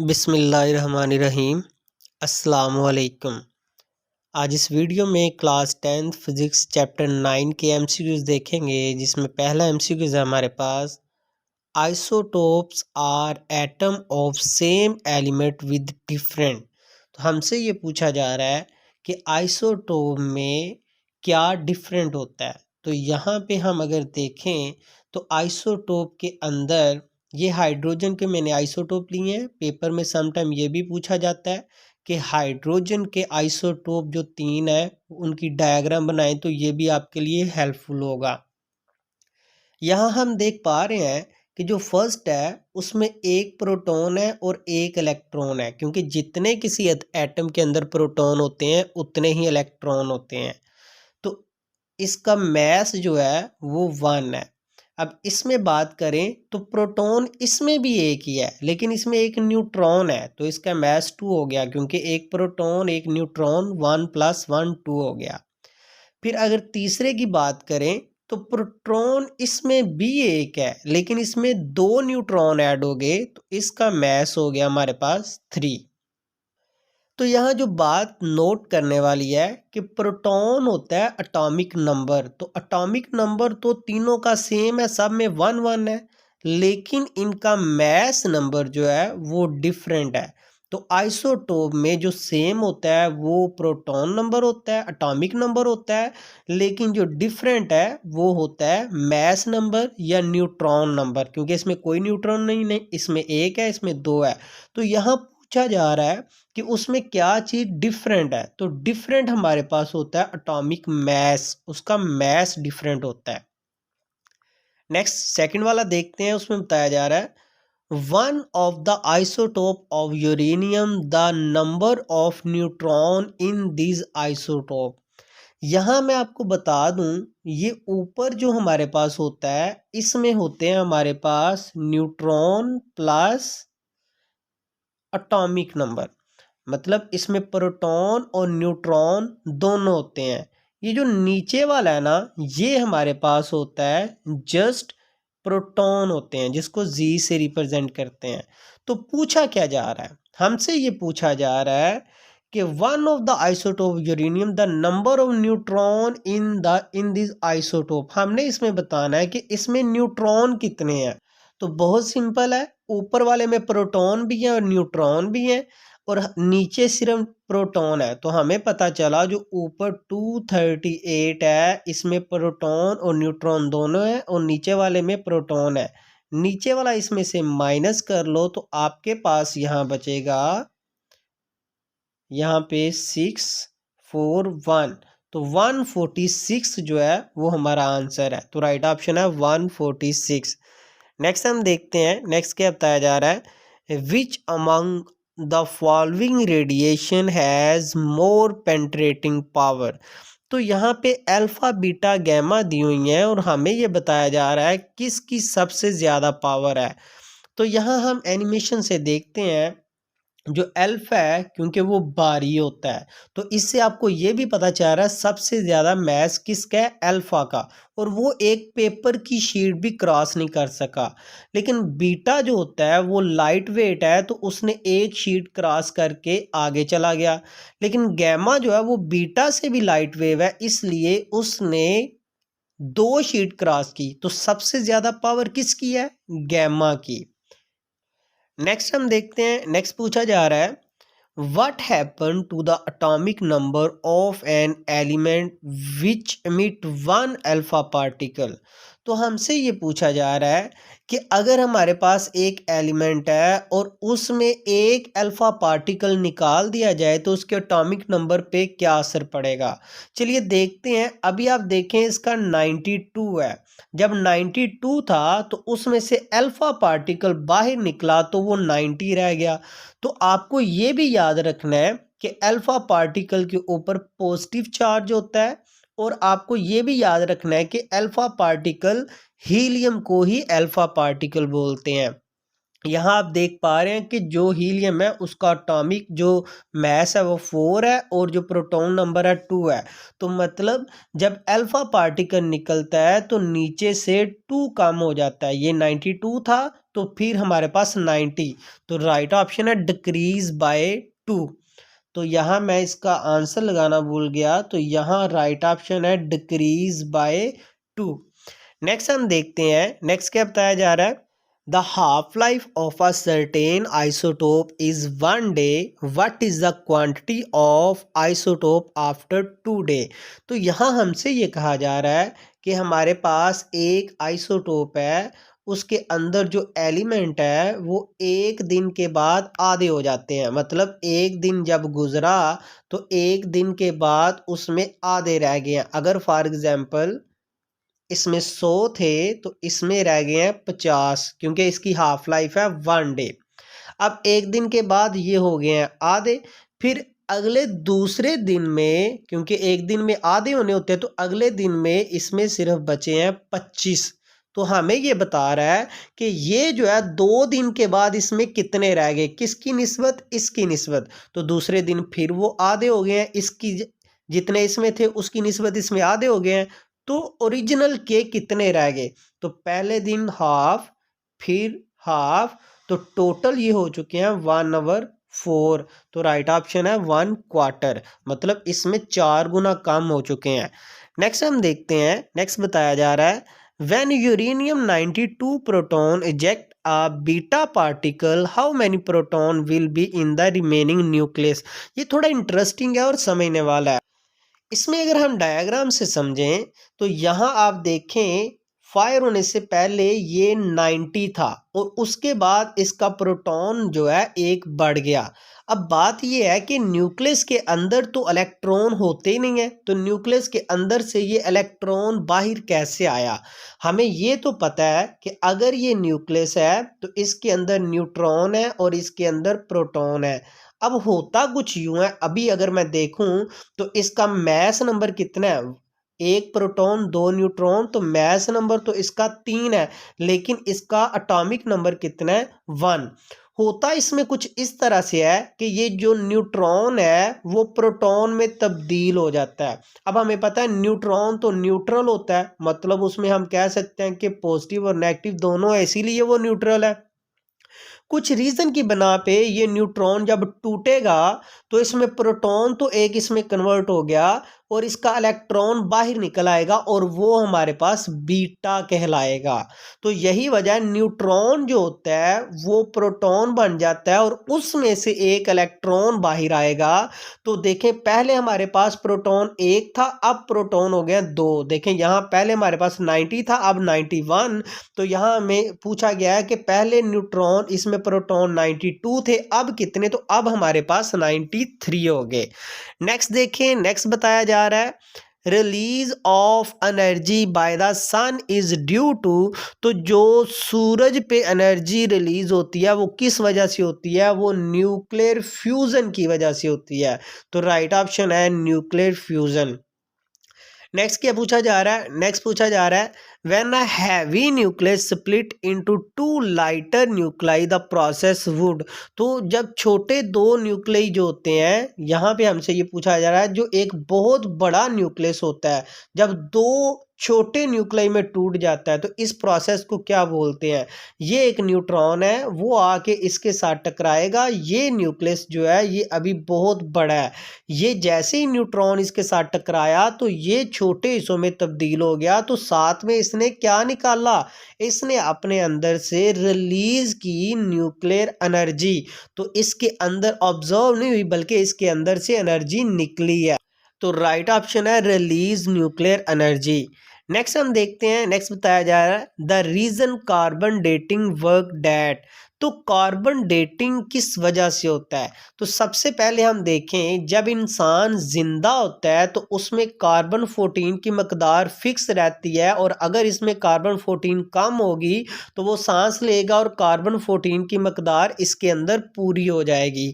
बिस्मिल्लाहिर्रहमानिर्रहीम। अस्सलामुअलैकुम। आज इस वीडियो में क्लास 10th फिज़िक्स चैप्टर 9 के एमसीक्यूज़ देखेंगे, जिसमें पहला एमसीक्यूज़ है हमारे पास, isotopes are atom of same element with different. तो हमसे ये पूछा जा रहा है कि आइसोटोप में क्या डिफरेंट होता है। तो यहाँ पे हम अगर देखें तो आइसोटोप के अंदर ये हाइड्रोजन के मैंने आइसोटोप लिए हैं। पेपर में समटाइम ये भी पूछा जाता है कि हाइड्रोजन के आइसोटोप जो 3 है उनकी डायग्राम बनाएं, तो ये भी आपके लिए हेल्पफुल होगा। यहाँ हम देख पा रहे हैं कि जो फर्स्ट है उसमें एक प्रोटॉन है और एक इलेक्ट्रॉन है, क्योंकि जितने किसी एटम के अंदर प्रोटॉन होते हैं उतने ही इलेक्ट्रॉन होते हैं। तो इसका मैस जो है वो 1 है। अब इसमें बात करें तो प्रोटॉन इसमें भी एक ही है, लेकिन इसमें एक न्यूट्रॉन है, तो इसका मैस 2 हो गया, क्योंकि एक प्रोटॉन एक न्यूट्रॉन 1 + 1 2 हो गया। फिर अगर तीसरे की बात करें तो प्रोटॉन इसमें भी एक है, लेकिन इसमें 2 न्यूट्रॉन ऐड हो गए, तो इसका मैस हो गया हमारे पास 3। तो यहाँ जो बात नोट करने वाली है कि प्रोटॉन होता है एटॉमिक नंबर। तो एटॉमिक नंबर तो तीनों का सेम है, सब में 1 1 है, लेकिन इनका मैस नंबर जो है वो डिफरेंट है। तो आइसोटोप में जो सेम होता है वो प्रोटॉन नंबर होता है, एटॉमिक नंबर होता है, लेकिन जो डिफरेंट है वो होता है मैस नंबर या न्यूट्रॉन नंबर, क्योंकि इसमें कोई न्यूट्रॉन नहीं, इसमें एक है, इसमें 2 है। तो यहाँ पूछा जा रहा है कि उसमें क्या चीज डिफरेंट है। तो डिफरेंट हमारे पास होता है एटॉमिक मैस, उसका मैस डिफरेंट होता है। नेक्स्ट सेकंड वाला देखते हैं, उसमें बताया जा रहा है one of the isotope of uranium the number of neutron in this isotope. यहाँ मैं आपको बता दूं, ये ऊपर जो हमारे पास होता है इसमें होते हैं हमारे पास न्यूट्रॉन प्लस एटॉमिक नंबर, मतलब इसमें प्रोटॉन और न्यूट्रॉन दोनों होते हैं। ये जो नीचे वाला है ना, ये हमारे पास होता है जस्ट प्रोटॉन होते हैं, जिसको जी से रिप्रेजेंट करते हैं। तो पूछा क्या जा रहा है, हमसे ये पूछा जा रहा है कि one of the isotope uranium the number of neutron in this isotope. हमने इसमें बताना है कि इसमें न्यूट्रॉन कितने हैं। तो बहुत सिंपल है, ऊपर वाले में प्रोटॉन भी है और न्यूट्रॉन भी है, और नीचे सिर्फ प्रोटॉन है। तो हमें पता चला जो ऊपर 238 है इसमें प्रोटॉन और न्यूट्रॉन दोनों है, और नीचे वाले में प्रोटॉन है। नीचे वाला इसमें से माइनस कर लो तो आपके पास यहाँ बचेगा, यहाँ पे 6 4 1, तो 146 जो है वो हमारा आंसर है। तो राइट ऑप्शन है 146। नेक्स्ट हम देखते हैं, नेक्स्ट क्या बताया जा रहा है, which among the following radiation has more penetrating power. तो यहाँ पे अल्फा बीटा गैमा दी हुई हैं और हमें ये बताया जा रहा है किसकी सबसे ज़्यादा पावर है। तो यहाँ हम एनिमेशन से देखते हैं, जो अल्फा है क्योंकि वो बारी होता है, तो इससे आपको ये भी पता चल रहा है सबसे ज़्यादा मैस किसका है, अल्फा का, और वो एक पेपर की शीट भी क्रॉस नहीं कर सका। लेकिन बीटा जो होता है वो लाइट वेट है, तो उसने एक शीट क्रॉस करके आगे चला गया। लेकिन गैमा जो है वो बीटा से भी लाइट वेव है, इसलिए उसने 2 शीट क्रॉस की। तो सबसे ज़्यादा पावर किसकी है, गैमा की। नेक्स्ट हम देखते हैं, नेक्स्ट पूछा जा रहा है what happened to the atomic number of an element which emit one alpha particle। तो हमसे ये पूछा जा रहा है कि अगर हमारे पास एक एलिमेंट है और उसमें एक अल्फा पार्टिकल निकाल दिया जाए तो उसके एटॉमिक नंबर पे क्या असर पड़ेगा। चलिए देखते हैं। अभी आप देखें इसका 92 है, जब 92 था तो उसमें से अल्फा पार्टिकल बाहर निकला तो वो 90 रह गया। तो आपको ये भी याद रखना है कि अल्फा पार्टिकल के ऊपर पॉजिटिव चार्ज होता है, और आपको ये भी याद रखना है कि अल्फा पार्टिकल हीलियम को ही अल्फा पार्टिकल बोलते हैं। यहाँ आप देख पा रहे हैं कि जो हीलियम है उसका एटॉमिक जो मास है वो 4 है और जो प्रोटॉन नंबर है 2 है। तो मतलब जब अल्फा पार्टिकल निकलता है तो नीचे से 2 कम हो जाता है। ये 92 था तो फिर हमारे पास 90, तो राइट ऑप्शन है डिक्रीज बाय 2। तो यहाँ मैं इसका आंसर लगाना भूल गया, तो यहाँ राइट ऑप्शन है डिक्रीज बाय 2। नेक्स्ट हम देखते हैं, नेक्स्ट क्या बताया जा रहा है। The half life of a certain isotope is 1 day, what is the quantity of isotope after 2 day. तो यहाँ हमसे ये कहा जा रहा है कि हमारे पास एक आइसोटोप है, उसके अंदर जो एलिमेंट है वो एक दिन के बाद आधे हो जाते हैं। मतलब एक दिन जब गुजरा तो एक दिन के बाद उसमें आधे रह गए हैं। अगर फॉर एग्जाम्पल इसमें 100 थे तो इसमें रह गए हैं 50, क्योंकि इसकी हाफ लाइफ है 1 डे। अब एक दिन के बाद ये हो गए हैं आधे, फिर अगले दूसरे दिन में, क्योंकि एक दिन में आधे होने होते हैं, तो अगले दिन में इसमें सिर्फ बचे हैं 25। तो हमें ये बता रहा है कि ये जो है 2 दिन के बाद इसमें कितने रह गए, किसकी निस्बत, इसकी निस्बत। तो दूसरे दिन फिर वो आधे हो गए हैं, इसकी जितने इसमें थे उसकी निस्बत इसमें आधे हो गए हैं। तो ओरिजिनल के कितने रह गए, तो पहले दिन हाफ, फिर हाफ, तो टोटल ये हो चुके हैं 1/4। तो राइट ऑप्शन है 1/4, मतलब इसमें 4 गुना कम हो चुके हैं। नेक्स्ट हम देखते हैं, नेक्स्ट बताया जा रहा है when uranium 92 proton eject a beta particle how many proton will be in the remaining nucleus. ये थोड़ा इंटरेस्टिंग है और समझने वाला है। इसमें अगर हम डायग्राम से समझें तो यहाँ आप देखें फायर होने से पहले ये 90 था और उसके बाद इसका प्रोटॉन जो है एक बढ़ गया। अब बात ये है कि न्यूक्लियस के अंदर तो इलेक्ट्रॉन होते ही नहीं है, तो न्यूक्लियस के अंदर से ये इलेक्ट्रॉन बाहर कैसे आया। हमें ये तो पता है कि अगर ये न्यूक्लियस है तो इसके अंदर न्यूट्रॉन है और इसके अंदर प्रोटॉन है। अब होता कुछ यूं है, अभी अगर मैं देखूं तो इसका मैस नंबर कितना है, एक प्रोटॉन 2 न्यूट्रॉन, तो मैस नंबर तो इसका 3 है, लेकिन इसका एटॉमिक नंबर कितना है, 1। होता इसमें कुछ इस तरह से है कि ये जो न्यूट्रॉन है वो प्रोटॉन में तब्दील हो जाता है। अब हमें पता है न्यूट्रॉन तो न्यूट्रल होता है, मतलब उसमें हम कह सकते हैं कि पॉजिटिव और नेगेटिव दोनों है, इसीलिए वो न्यूट्रल है। कुछ रीजन की बना पे ये न्यूट्रॉन जब टूटेगा तो इसमें प्रोटॉन तो एक इसमें कन्वर्ट हो गया और इसका इलेक्ट्रॉन बाहर निकल आएगा और वो हमारे पास बीटा कहलाएगा। तो यही वजह न्यूट्रॉन जो होता है वो प्रोटॉन बन जाता है और उसमें से एक इलेक्ट्रॉन बाहर आएगा। तो देखें पहले हमारे पास प्रोटॉन एक था, अब प्रोटॉन हो गया 2। देखें यहाँ पहले हमारे पास 90 था, अब 91। तो यहाँ हमें पूछा गया है कि पहले न्यूट्रॉन इसमें प्रोटॉन 92 थे, अब कितने, तो अब हमारे पास 93 हो गए। नेक्स्ट देखें, नेक्स्ट बताया जा रहा है release of energy by the sun is due to. तो जो सूरज पे एनर्जी रिलीज होती है वो किस वजह से होती है, वो न्यूक्लियर फ्यूजन की वजह से होती है। तो राइट ऑप्शन है न्यूक्लियर फ्यूजन। नेक्स्ट क्या पूछा जा रहा है, नेक्स्ट पूछा जा रहा है when a heavy nucleus split into 2 lighter nuclei the process would. तो जब छोटे 2 न्यूक्लियाई जो होते हैं, यहाँ पे हमसे ये पूछा जा रहा है जो एक बहुत बड़ा न्यूक्लियस होता है जब 2 छोटे न्यूक्लियाई में टूट जाता है तो इस प्रोसेस को क्या बोलते हैं। ये एक न्यूट्रॉन है वो आके इसके साथ टकराएगा, ये न्यूक्लियस जो है ये अभी बहुत बड़ा है, ये जैसे ही न्यूट्रॉन इसके साथ टकराया तो ये छोटे हिस्सों में तब्दील हो गया। तो साथ में इसने क्या निकाला, इसने अपने अंदर से रिलीज की न्यूक्लियर एनर्जी। तो इसके अंदर ऑब्जर्व नहीं हुई बल्कि इसके अंदर से एनर्जी निकली है। तो राइट ऑप्शन है रिलीज न्यूक्लियर एनर्जी। नेक्स्ट हम देखते हैं, नेक्स्ट बताया जा रहा है the reason carbon dating work that. तो कार्बन डेटिंग किस वजह से होता है। तो सबसे पहले हम देखें जब इंसान जिंदा होता है तो उसमें कार्बन 14 की मकदार फिक्स रहती है और अगर इसमें कार्बन 14 कम होगी तो वो सांस लेगा और कार्बन 14 की मकदार इसके अंदर पूरी हो जाएगी।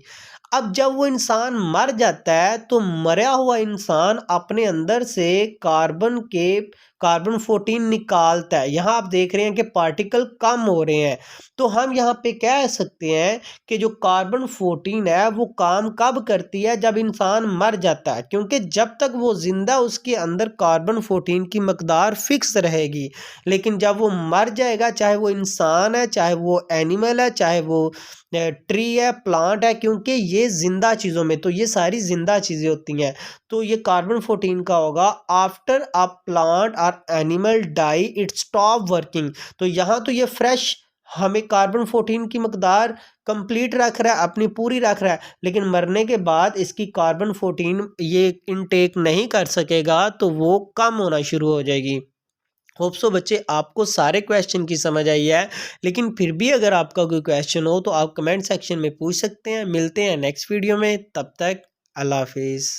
अब जब वो इंसान मर जाता है तो मरा हुआ इंसान अपने अंदर से कार्बन के कार्बन 14 निकालता है। यहाँ आप देख रहे हैं कि पार्टिकल कम हो रहे हैं, तो हम यहाँ पे कह सकते हैं कि जो कार्बन 14 है वो काम कब करती है, जब इंसान मर जाता है, क्योंकि जब तक वो जिंदा उसके अंदर कार्बन 14 की मकदार फिक्स रहेगी। लेकिन जब वो मर जाएगा, चाहे वो इंसान है, चाहे वो एनिमल है, चाहे वो ट्री है, प्लांट है, क्योंकि ये जिंदा चीज़ों में तो ये सारी जिंदा चीज़ें होती हैं, तो ये कार्बन 14 का होगा आफ्टर अ प्लांट और animal die it stop working. तो यहाँ तो ये फ्रेश हमें कार्बन 14 की मकदार कंप्लीट रख रहा है, अपनी पूरी रख रहा है, लेकिन मरने के बाद इसकी कार्बन 14 ये इनटेक नहीं कर सकेगा, तो वो कम होना शुरू हो जाएगी। होप सो बच्चे आपको सारे क्वेश्चन की समझ आई है, लेकिन फिर भी अगर आपका कोई क्वेश्चन हो तो आप कमेंट सेक्शन में पूछ सकते हैं। मिलते हैं नेक्स्ट वीडियो में, तब तक अल्लाह हाफिज़।